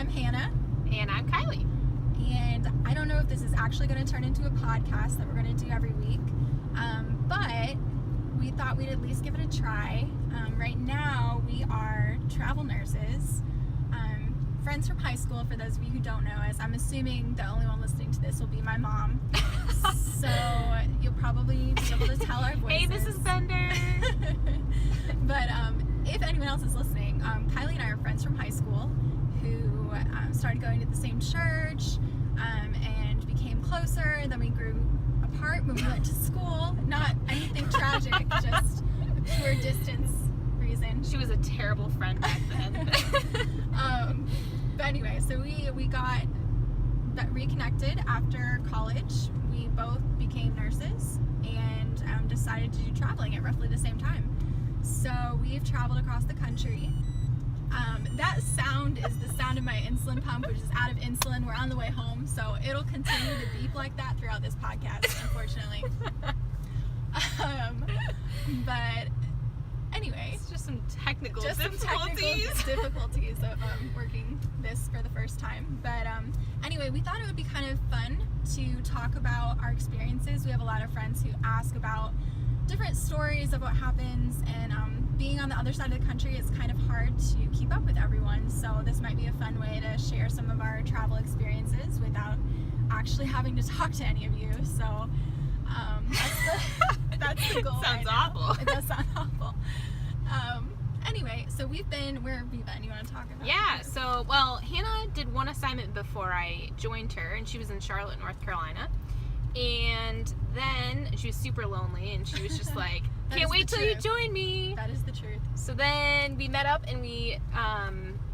Hannah. And I'm Kylie. And I don't know if this is actually going to turn into a podcast that we're going to do every week, but we thought we'd at least give it a try. Right now, we are travel nurses, friends from high school, for those of you who don't know us. I'm assuming the only one listening to this will be my mom. So you'll probably be able to tell our voices. Hey, this is Bender. But if anyone else is listening, Kylie and I are friends from high school who started going to the same church and became closer. Then we grew apart when we went to school. Not anything tragic, just pure distance reason. She was a terrible friend back then. But anyway, so we got reconnected after college. We both became nurses and decided to do traveling at roughly the same time. So we've traveled across the country. That sound is the sound of my insulin pump, which is out of insulin. We're on the way home, so it'll continue to beep like that throughout this podcast, unfortunately. But anyway, it's just some technical difficulties. Difficulties of working this for the first time. But anyway, we thought it would be kind of fun to talk about our experiences. We have a lot of friends who ask about different stories of what happens, and being on the other side of the country, it's kind of hard to keep up with everyone. So this might be a fun way to share some of our travel experiences without actually having to talk to any of you. So that's the goal. Sounds right awful. Now. It does sound awful. Anyway, so where have we been? You want to talk about? Yeah, so, Hannah did one assignment before I joined her, and she was in Charlotte, North Carolina. And then she was super lonely, and she was just like, can't wait till you join me. That is the truth. So then we met up and we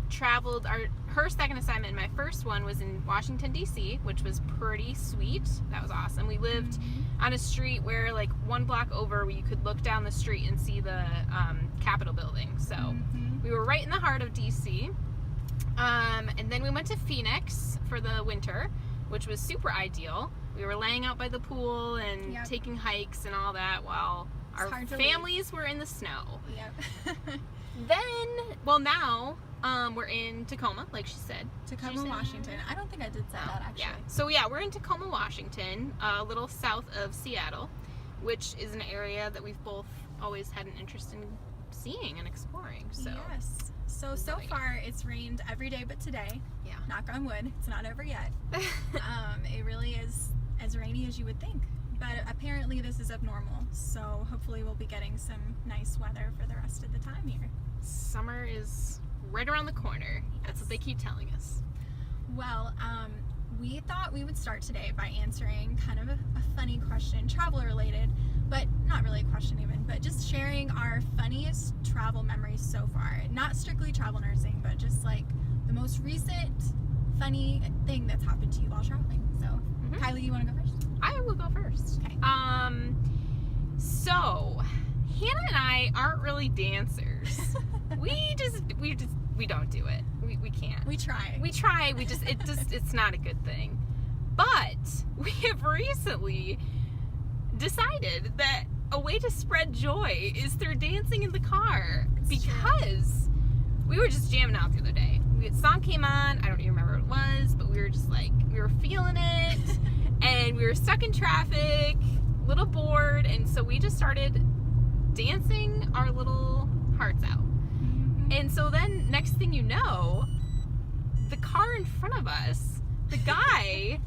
traveled. Her second assignment and my first one was in Washington, D.C., which was pretty sweet. That was awesome. We lived on a street where, like, one block over, you could look down the street and see the Capitol building. So we were right in the heart of D.C. And then we went to Phoenix for the winter, which was super ideal. We were laying out by the pool and taking hikes and all that while our families were in the snow. Yep. Now we're in Tacoma, like she said. Tacoma, Washington. I don't think I did say that, actually. Yeah. So we're in Tacoma, Washington, a little south of Seattle, which is an area that we've both always had an interest in seeing and exploring. So yes. So far it's rained every day but today. Yeah. Knock on wood. It's not over yet. It really is as rainy as you would think. But apparently this is abnormal. So hopefully we'll be getting some nice weather for the rest of the time here. Summer is right around the corner. That's what they keep telling us. Well, we thought we would start today by answering kind of a funny question, travel related, but not really a question even, but just sharing our funniest travel memories so far. Not strictly travel nursing, but just like the most recent funny thing that's happened to you while traveling. So, Kylie, you want to go first? I will go first. Okay. So Hannah and I aren't really dancers. we don't do it. We can't. We try. It's not a good thing. But we have recently decided that a way to spread joy is through dancing in the car. Because we were just jamming out the other day. A song came on, I don't even remember what it was, but we were just like, we were feeling it, and we were stuck in traffic, a little bored, and so we just started dancing our little hearts out. And so then, next thing you know, the car in front of us, the guy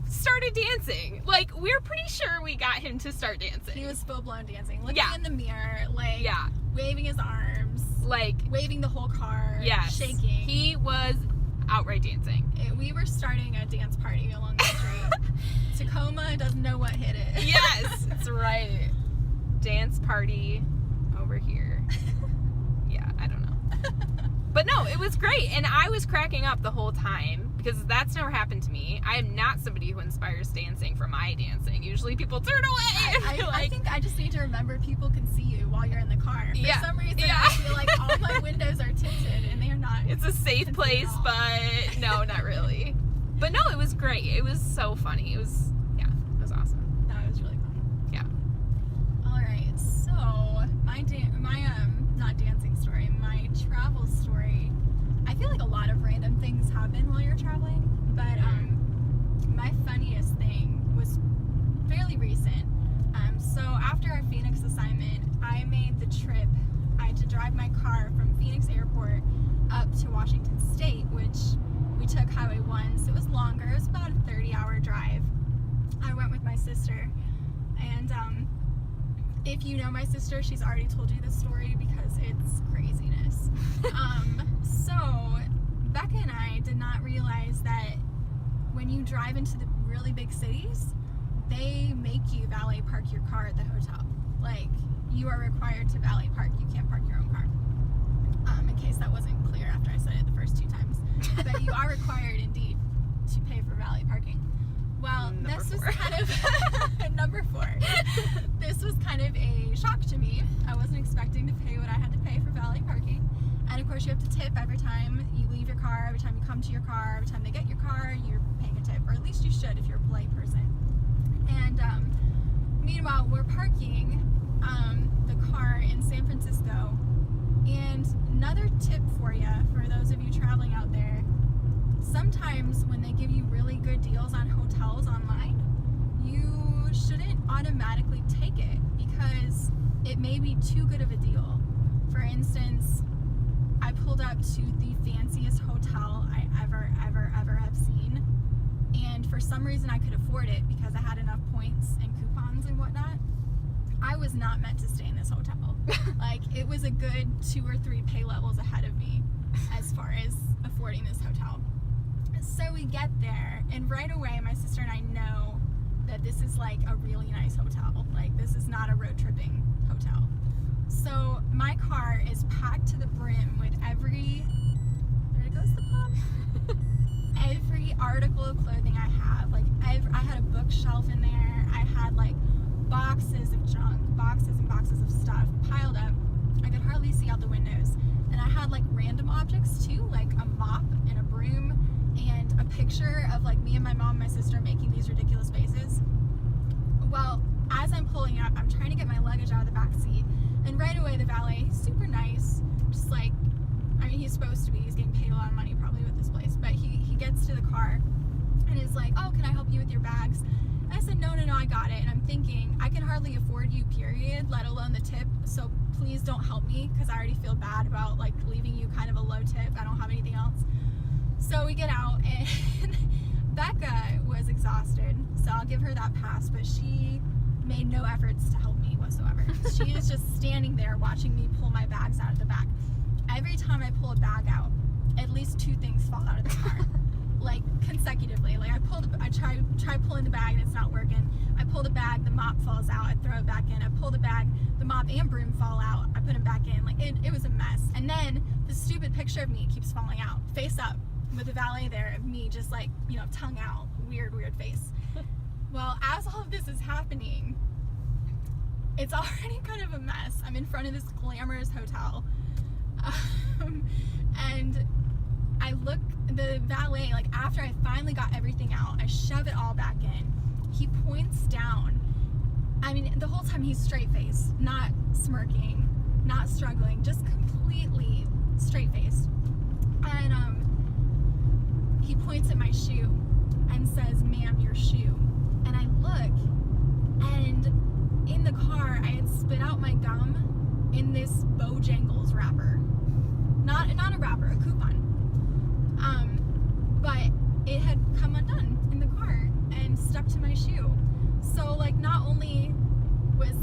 started dancing. Like, we're pretty sure we got him to start dancing. He was full-blown dancing, looking in the mirror, like, waving his arms, like, waving the whole car, shaking. He was outright dancing. We were starting a dance party along the street. Tacoma doesn't know what hit it. Yes, that's right. Dance party over here. Yeah, I don't know. But no, it was great, and I was cracking up the whole time because that's never happened to me. I am not somebody who inspires dancing for my dancing. Usually people turn away. I think I just need to remember people can see you while you're in the car. For some reason, I feel like all my windows are tinted, and they are not. It's a safe place, but no, not really. But no, it was great. It was so funny. It was awesome. No, it was really fun. Yeah. All right, so my not dancing story, my travel story. I feel like a lot of random things have been while you're traveling, but my funniest thing was fairly recent. So after our Phoenix assignment, I made the trip. I had to drive my car from Phoenix Airport up to Washington State, which we took Highway 1, so it was longer. It was about a 30-hour drive. I went with my sister, and if you know my sister, she's already told you this story because it's craziness. So Becca and I did not realize that when you drive into the really big cities, they make you valet park your car at the hotel. Like, you are required to valet park. You can't park your own car. In case that wasn't clear after I said it the first 2 times. But you are required, indeed, to pay for valet parking. Well, this was kind of number 4. This was kind of a shock to me. I wasn't expecting to pay what I had to pay for valet parking. And of course, you have to tip every time you leave your car, every time you come to your car, every time they get your car, you're paying a tip, or at least you should if you're a polite person. And meanwhile, we're parking the car in San Francisco. And another tip for you, for those of you traveling out there, sometimes when they give you really good deals on hotels online, you shouldn't automatically take it because it may be too good of a deal. For instance, I pulled up to the fanciest hotel I ever have seen, and for some reason I could afford it because I had enough points and coupons and whatnot. I was not meant to stay in this hotel. Like, it was a good 2 or 3 pay levels ahead of me as far as affording this hotel. So we get there, and right away my sister and I know that this is like a really nice hotel. Like, this is not a road tripping hotel. So my car is packed to the brim with there goes the pump. Every article of clothing I have. Like, I had a bookshelf in there. I had like boxes of junk, boxes and boxes of stuff piled up. I could hardly see out the windows. And I had like random objects too, like a mop and a broom and a picture of like me and my mom and my sister making these ridiculous faces. Well, as I'm pulling up, I'm trying to get my luggage out of the back seat, and right away the valet, he's super nice, just like, I mean, he's supposed to be, he's getting paid a lot of money probably with this place, but he gets to the car and is like, oh, can I help you with your bags? And I said, no, I got it. And I'm thinking, I can hardly afford you, period, let alone the tip, so please don't help me, because I already feel bad about like leaving you kind of a low tip. I don't have anything else. So we get out, and Becca was exhausted, so I'll give her that pass, but she made no efforts to help me whatsoever. She is just standing there watching me pull my bags out of the back. Every time I pull a bag out, at least 2 things fall out of the car. Like, consecutively. Like, I try pulling the bag and it's not working. I pull the bag, the mop falls out, I throw it back in. I pull the bag, the mop and broom fall out, I put them back in. Like, it was a mess. And then the stupid picture of me keeps falling out, face up, with the valet there of me just like, you know, tongue out, weird face. Well, as all of this is happening, it's already kind of a mess. I'm in front of this glamorous hotel. And I look, the valet, like after I finally got everything out, I shove it all back in. He points down. I mean, the whole time he's straight faced, not smirking, not struggling, just completely straight faced. And he points at my shoe and says, ma'am, your shoe. And I look, and in the car, I had spit out my gum in this Bojangles wrapper. Not a wrapper, a coupon. But it had come undone in the car and stuck to my shoe. So, like, not only was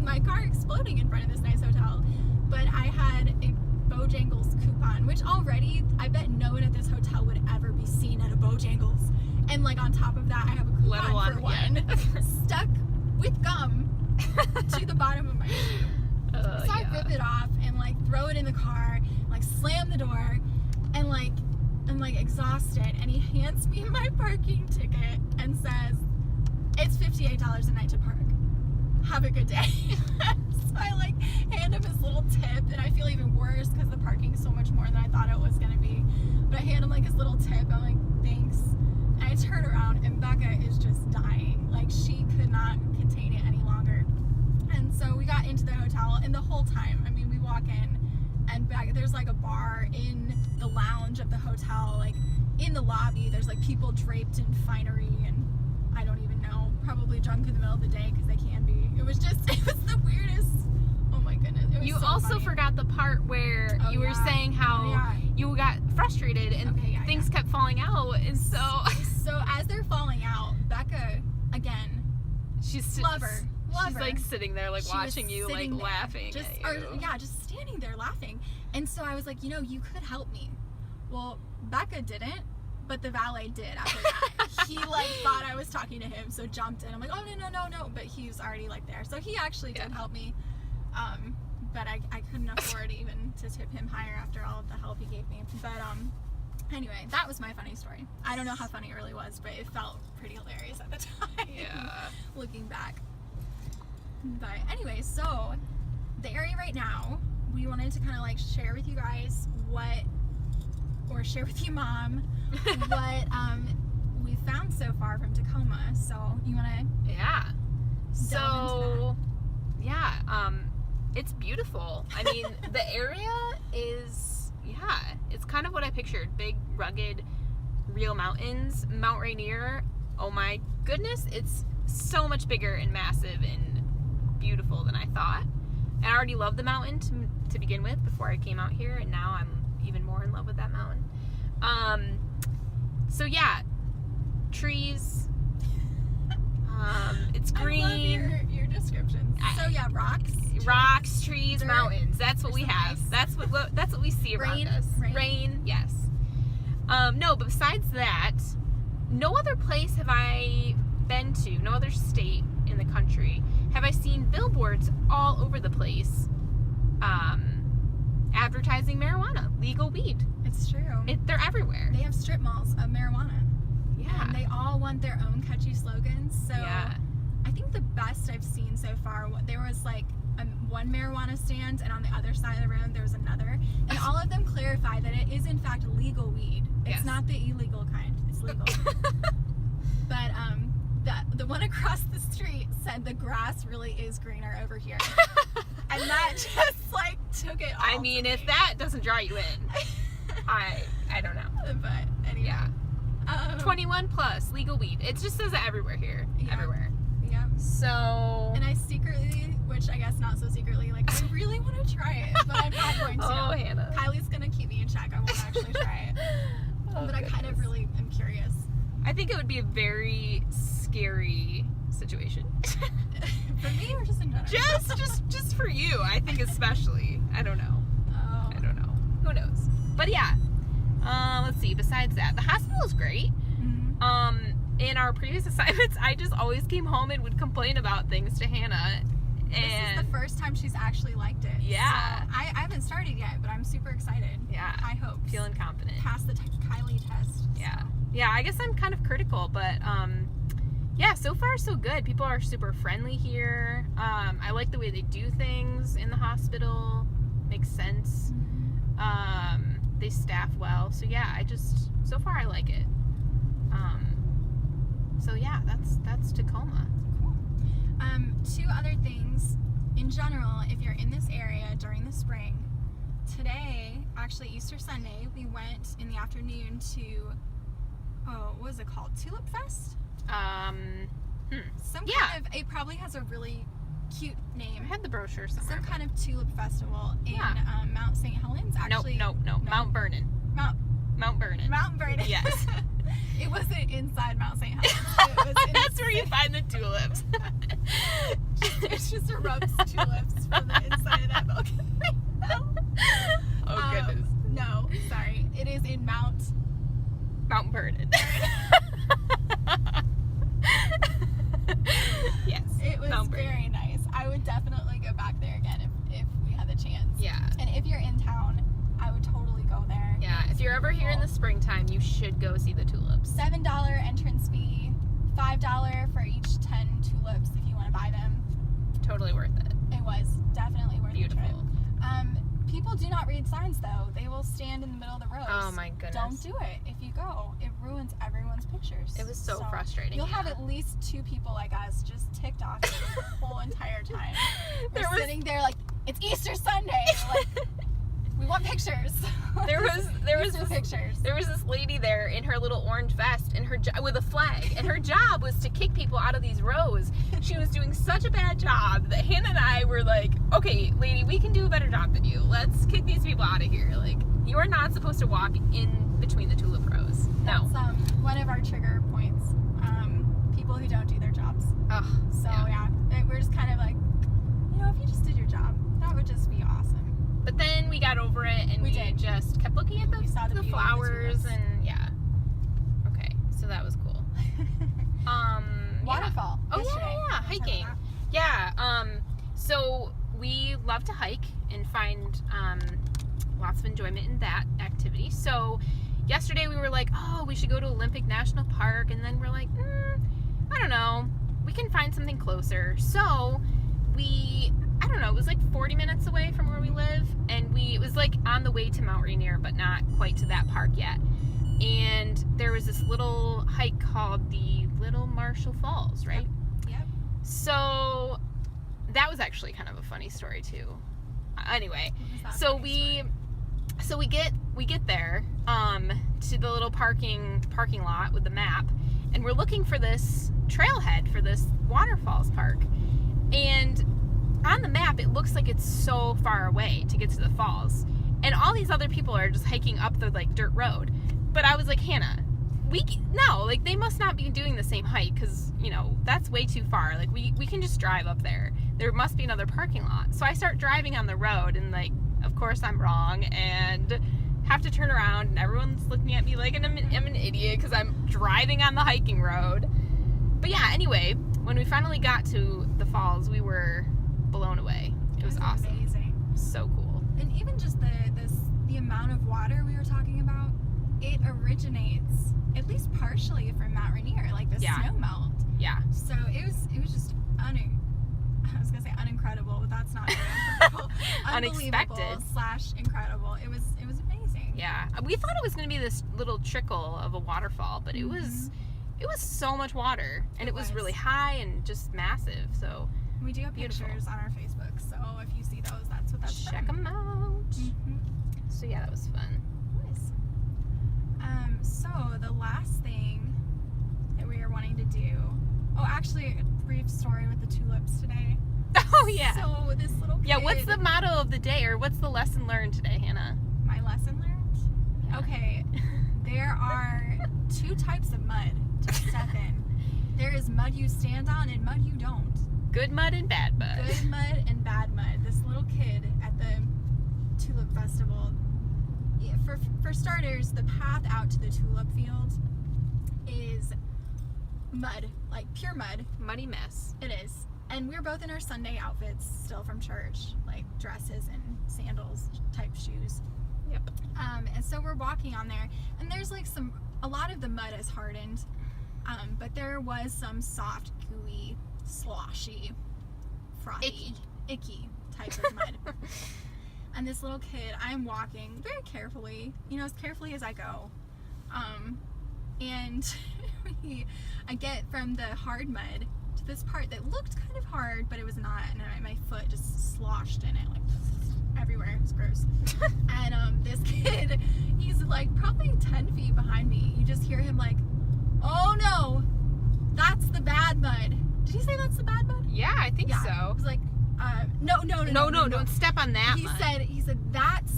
my car exploding in front of this nice hotel, but I had a Bojangles coupon, which already, I bet no one at this hotel would ever be seen at a Bojangles. And, like, on top of that, I have a coupon for one stuck with gum to the bottom of my shoe. So I rip it off and, like, throw it in the car, like, slam the door, and, like, I'm, like, exhausted. And he hands me my parking ticket and says, it's $58 a night to park. Have a good day. So I, like, hand him his little tip, and I feel even worse because the parking's so much more than I thought it was going to be. But I hand him, like, his little tip. I'm like, thanks. And I turn around, and Becca is just dying. Like, she could not contain it any longer. And so we got into the hotel, and the whole time, I mean, we walk in, and there's like a bar in the lounge of the hotel. Like, the lobby, there's like people draped in finery, and I don't even know, probably drunk in the middle of the day because they can be. It was the weirdest. Oh my goodness. It was You so also funny. forgot the part where you were saying how you got frustrated and things kept falling out, and so as they're falling out, Becca, again, she's love her. She's like sitting there, like She watching was you, like sitting there, laughing just, at you. just standing there laughing. And so I was like, you could help me. Well, Becca didn't, but the valet did after that. He like thought I was talking to him, so jumped in. I'm like, oh no, but he was already like there. So he actually did help me. But I couldn't afford even to tip him higher after all of the help he gave me. But anyway, that was my funny story. I don't know how funny it really was, but it felt pretty hilarious at the time. Yeah. Looking back. But anyway, so the area right now, we wanted to kind of like share with you guys share with you, Mom, what we found so far from Tacoma. So you want to? Yeah. So it's beautiful. I mean, the area is it's kind of what I pictured. Big, rugged, real mountains. Mount Rainier. Oh my goodness, it's so much bigger and massive and beautiful than I thought. And I already loved the mountain to begin with before I came out here, and now I'm even more in love with that mountain. So yeah, trees. It's green. I love your descriptions. So yeah, Rocks, trees, dirt. mountains. That's what we have. Nice. That's what we see around us. Rain, yes. No, but besides that, no other place have I been to, no other state in the country have I seen billboards all over the place advertising marijuana, legal weed. It's true. They're everywhere. They have strip malls of marijuana. Yeah. And they all want their own catchy slogans. So Yeah. I think the best I've seen so far, there was like one marijuana stand, and on the other side of the road there was another. And all of them clarify that it is in fact legal weed. It's Yes. not the illegal kind. It's legal. But the one across the street said the grass really is greener over here. And that just like took it all. I mean, if that doesn't draw you in, I don't know. But anyway. Yeah. 21 plus, legal weed. It just says it everywhere here. Yeah. Everywhere. Yeah. So. And I secretly, which I guess not so secretly, like I really want to try it, but I'm not going to. Oh, Hannah. Kylie's gonna keep me in check. I won't actually try it. Oh, But I kind of really am curious. I think it would be a very scary situation. For me or just in general? just for you, I think especially. I don't know. Oh. I don't know. Who knows? But yeah. Let's see. Besides that, the hospital is great. Mm-hmm. In our previous assignments, I just always came home and would complain about things to Hannah. This is the first time she's actually liked it. Yeah. So I haven't started yet, but I'm super excited. Yeah. I hope. Feeling confident. Pass the Kylie test. Yeah. Yeah, I guess I'm kind of critical, but yeah, so far so good. People are super friendly here. I like the way they do things in the hospital. Makes sense. Mm-hmm. They staff well. So yeah, so far I like it. So yeah, that's Tacoma. Cool. Two other things. In general, if you're in this area during the spring, today, actually Easter Sunday, we went in the afternoon to, what was it called? Tulip Fest? Some kind of, it probably has a really cute name. I had the brochure somewhere. Some kind of tulip festival in Yeah. Mount St. Helens. Actually, No. Mount Vernon. Mount Vernon. Mount Vernon. Yes. It wasn't inside Mount St. Helens. It was That's where you find the tulips. It's just rubs tulips from the inside of that volcano. Oh goodness. No, sorry. It is in Mount Vernon. Yes. It was Mount Vernon. very nice. I would definitely go back there again if we had the chance. Yeah. And if you're in town, I would totally go there. Yeah. If you're ever here in the springtime, you should go see the tulips. $7 entrance fee, $5 for each 10 tulips if you want to buy them. Totally worth it. It was definitely worth the trip. Beautiful. People do not read signs though. They will stand in the middle of the road. Oh my goodness. Don't do it if you go. It ruins everyone's pictures. It was so frustrating. You'll yeah. have at least 2 people like us just ticked off the whole entire time. We're sitting there like, it's Easter Sunday. Like, We want pictures. There was pictures. There was this lady there in her little orange vest and with a flag, and her job was to kick people out of these rows. She was doing such a bad job that Hannah and I were like, okay, lady, we can do a better job than you. Let's kick these people out of here. Like, you are not supposed to walk in between the tulip rows. No. That's one of our trigger points. People who don't do their jobs. Ugh, So yeah, we're just kind of like, if you just did your job, that would just be awesome. But then we got over it, and we just kept looking at We saw the the beauty of the flowers, tulips. and yeah. Okay, so that was cool. Waterfall. Oh yesterday. yeah, Wanna talk hiking. about Yeah. So we love to hike and find lots of enjoyment in that activity. So yesterday we were like, oh, we should go to Olympic National Park, and then we're like, I don't know, we can find something closer. So I don't know, it was like 40 minutes away from where we live, and it was like on the way to Mount Rainier, but not quite to that park yet. And there was this little hike called the Little Marshall Falls, right? Yep. So that was actually kind of a funny story too. Anyway, What was that so funny story? we get there to the little parking lot with the map, and we're looking for this trailhead for this waterfalls park. And on the map, it looks like it's so far away to get to the falls, and all these other people are just hiking up the like dirt road. But I was like, Hannah, they must not be doing the same hike, because that's way too far. Like we can just drive up there. There must be another parking lot. So I start driving on the road, and like, of course I'm wrong and have to turn around, and everyone's looking at me like I'm an idiot because I'm driving on the hiking road. But yeah, anyway, when we finally got to the falls, we were blown away. It was awesome. Amazing. So cool. And even just the amount of water we were talking about, it originates at least partially from Mount Rainier, like the snow melt. Yeah. So it was just I was gonna say unincredible, but that's not incredible. Unexpected / incredible. It was amazing. Yeah. We thought it was gonna be this little trickle of a waterfall, but it was so much water, and it was really high and just massive. So we do have beautiful. pictures on our Facebook, so if you see those, that's what that's check them out. So yeah, that was fun. Nice. So the last thing that we are wanting to do, actually a brief story with the tulips today. Oh yeah. So this little kid, Yeah, what's the motto of the day, or what's the lesson learned today, Hannah? my lesson learned? Yeah. Okay, there are 2 types of mud to step in. There is mud you stand on and mud you don't. Good mud and bad mud. Good mud and bad mud. This little kid at the Tulip Festival, for starters, the path out to the tulip field is mud, like pure mud. Muddy mess. It is. And we're both in our Sunday outfits still from church, like dresses and sandals type shoes. Yep. And so we're walking on there, and there's like a lot of the mud is hardened, but there was some soft, gooey, sloshy, frothy, icky type of mud. And this little kid, I'm walking very carefully, as carefully as I go. And I get from the hard mud to this part that looked kind of hard, but it was not, and my foot just sloshed in it, like everywhere. It was gross. And this kid, he's like probably 10 feet behind me. You just hear him like, oh no, that's the bad mud. Did he say that's the bad mud? Yeah, I think so. I was like, no, don't step on that he mud. He said that's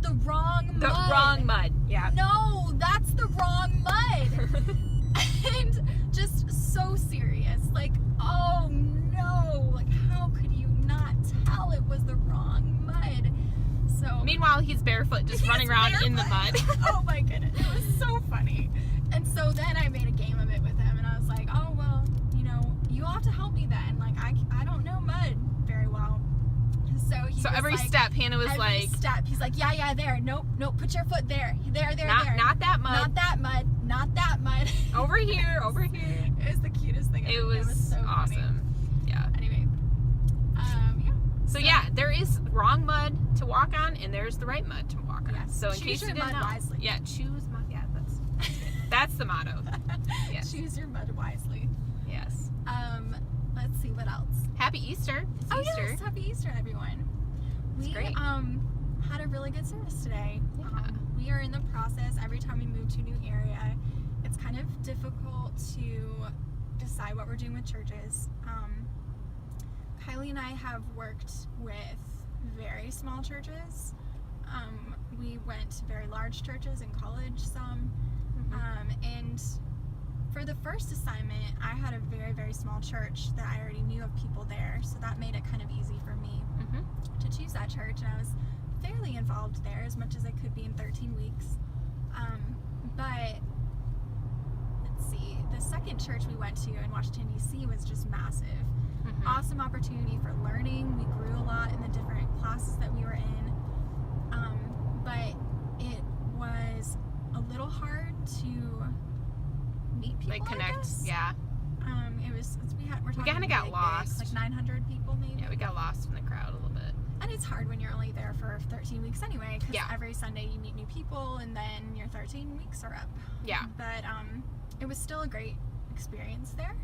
the wrong mud. The wrong mud. Yeah. No, that's the wrong mud. And just so serious, like, oh no, like how could you not tell it was the wrong mud? So meanwhile, he's barefoot, just running around in the mud. Oh my goodness, it was so funny. And so then I made a game of it with him, and I was like, oh well, you'll have to help me then. Like I don't know mud very well. So every step, Hannah was every step, he's like, yeah, there. Nope, put your foot there. There. Not that mud. Not that mud. Not that mud. Over here. It was the cutest thing ever. It was so awesome. Funny. Yeah. Anyway, yeah. So yeah, there is wrong mud to walk on, and there's the right mud to walk on. Yes. So in Choose case your you didn't mud know, wisely. yeah, choose mud. Yeah, that's the motto. Yes. Choose your mud wisely. Yes. Let's see what else. Happy Easter. It's Easter. Yes, happy Easter, everyone. It's great. had a really good service today. Yeah. We are in the process, every time we move to a new area, it's kind of difficult to decide what we're doing with churches. Kylie and I have worked with very small churches. We went to very large churches in college, some. And for the first assignment, I had a very, very small church that I already knew of people there, so that made it kind of easy for me to choose that church, and I was fairly involved there as much as I could be in 13 weeks. But let's see, the second church we went to in Washington, D.C. was just massive. Awesome opportunity for learning. We grew a lot in the different classes that we were in. But it was a little hard to meet people, Like connect, I guess. yeah. We're talking kinda got big, lost. like 900 people maybe. Yeah, we got lost in the crowd a little bit. And it's hard when you're only there for 13 weeks anyway, because Yeah. every Sunday you meet new people, and then your 13 weeks are up. Yeah. But it was still a great experience there.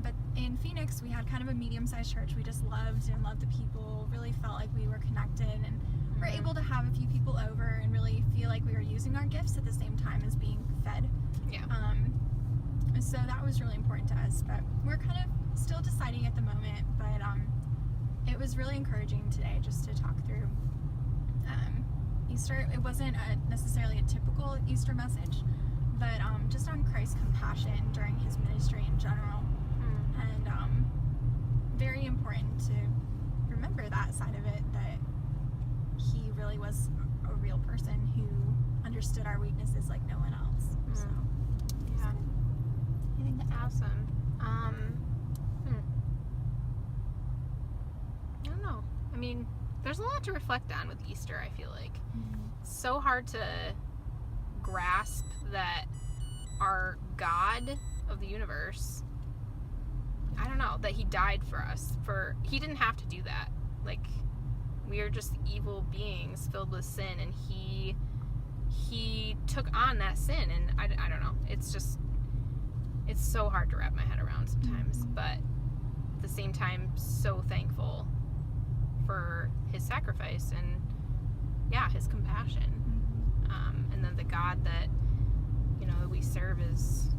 But in Phoenix, we had kind of a medium-sized church. We just loved the people, really felt like we were connected, and were able to have a few people over and really feel like we were using our gifts at the same time as being fed. Yeah. So that was really important to us, but we're kind of still deciding at the moment. But it was really encouraging today just to talk through Easter. It wasn't necessarily a typical Easter message, but just on Christ's compassion during his ministry in general. And very important to remember that side of it, that he really was a real person who understood our weaknesses like no one else. So, Yeah. anything to add? Awesome. I don't know. I mean, there's a lot to reflect on with Easter, I feel like. It's so hard to grasp that our God of the universe, I don't know, that he died for us. He didn't have to do that. Like, we are just evil beings filled with sin, and he took on that sin, and I don't know. It's so hard to wrap my head around sometimes, but at the same time, so thankful for his sacrifice and, yeah, his compassion. And then the God that, we serve is,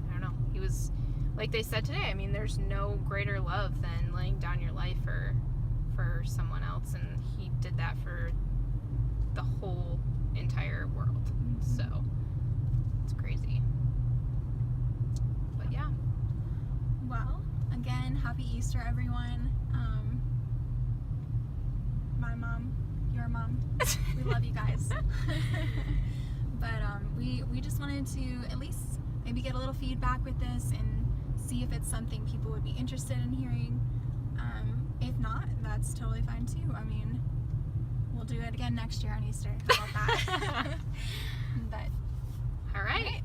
I don't know, he was, like they said today, I mean, there's no greater love than laying down your life for someone else, and he did that for the whole entire world. So it's crazy. But yeah. Well, again, happy Easter, everyone. My mom, your mom, we love you guys. But we just wanted to at least maybe get a little feedback with this and see if it's something people would be interested in hearing. If not, that's totally fine too. I mean, we'll do it again next year on Easter. How about that? But All right.